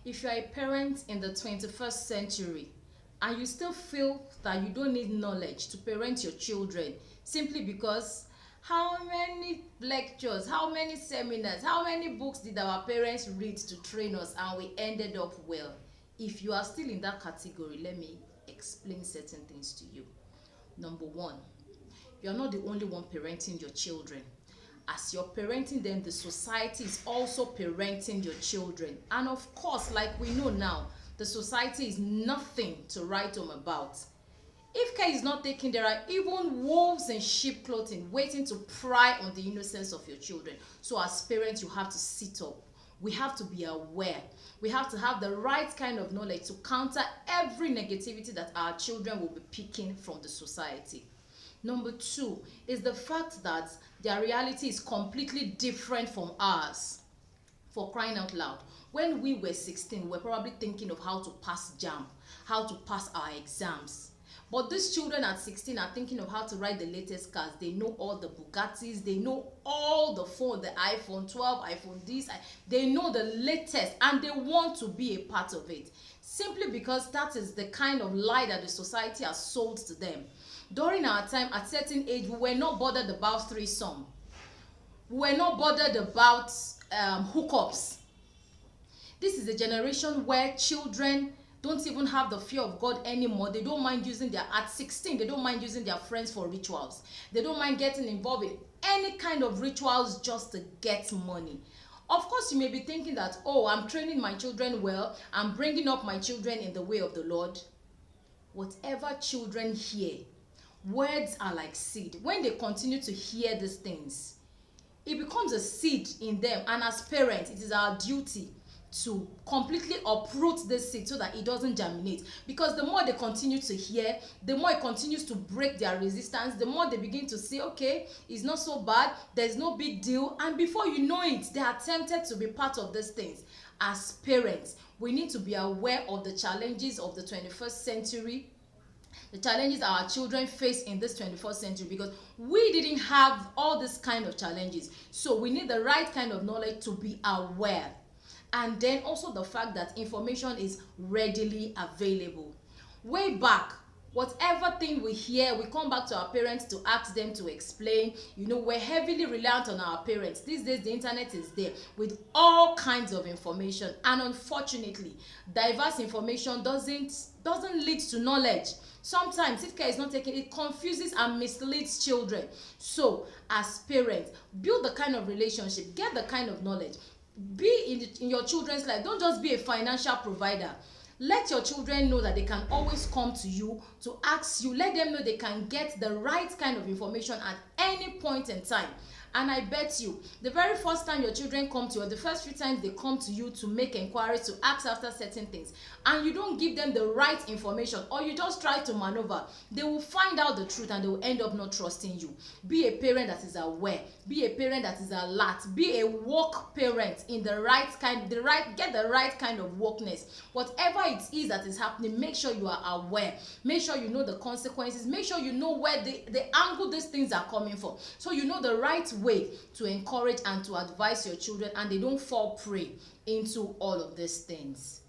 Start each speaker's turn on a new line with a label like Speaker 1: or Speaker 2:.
Speaker 1: If you are a parent in the 21st century and you still feel that you don't need knowledge to parent your children simply because how many lectures, how many seminars, how many books did our parents read to train us and we ended up well? If you are still in that category, let me explain certain things to you. Number one, you are not the only one parenting your children. As you're parenting them, the society is also parenting your children. And of course, like we know now, the society is nothing to write home about. If care is not taken, there are even wolves in sheep clothing waiting to pry on the innocence of your children. So as parents, you have to sit up. We have to be aware. We have to have the right kind of knowledge to counter every negativity that our children will be picking from the society. Number two is the fact that their reality is completely different from ours. For crying out loud, when we were 16, we were probably thinking of how to pass JAMB, how to pass our exams. But these children at 16 are thinking of how to ride the latest cars. They know all the Bugattis, they know all the phone, the iPhone 12, iPhone this, they know the latest, and they want to be a part of it. Simply because that is the kind of lie that the society has sold to them. During our time, at certain age, we were not bothered about threesome. We were not bothered about hookups. This is a generation where children don't even have the fear of God anymore. They don't mind using at 16, they don't mind using their friends for rituals. They don't mind getting involved in any kind of rituals just to get money. Of course, you may be thinking that, oh, I'm training my children well, I'm bringing up my children in the way of the Lord. Whatever children hear, words are like seed. When they continue to hear these things, it becomes a seed in them, and as parents, it is our duty to completely uproot this seed so that it doesn't germinate. Because the more they continue to hear, the more it continues to break their resistance, the more they begin to say, okay, it's not so bad, there's no big deal, and before you know it, they are tempted to be part of these things. As parents, we need to be aware of the challenges of the 21st century, the challenges our children face in this 21st century, because we didn't have all this kind of challenges. So we need the right kind of knowledge to be aware. And then also the fact that information is readily available. Way back, whatever thing we hear, we come back to our parents to ask them to explain. You know, we're heavily reliant on our parents. These days, the internet is there with all kinds of information. And unfortunately, diverse information doesn't lead to knowledge. Sometimes, if care is not taken, it confuses and misleads children. So, as parents, build the kind of relationship, get the kind of knowledge. Be in your children's life. Don't just be a financial provider. Let your children know that they can always come to you to ask you. Let them know they can get the right kind of information at any point in time. And I bet you, the very first time your children come to you, or the first few times they come to you to make inquiries, to ask after certain things, and you don't give them the right information, or you just try to maneuver, they will find out the truth and they will end up not trusting you. Be a parent that is aware. Be a parent that is alert. Be a woke parent in the right kind, get the right kind of wokeness. Whatever it is that is happening, make sure you are aware. Make sure you know the consequences. Make sure you know where the angle these things are coming from, so you know the right way to encourage and to advise your children, and they don't fall prey into all of these things.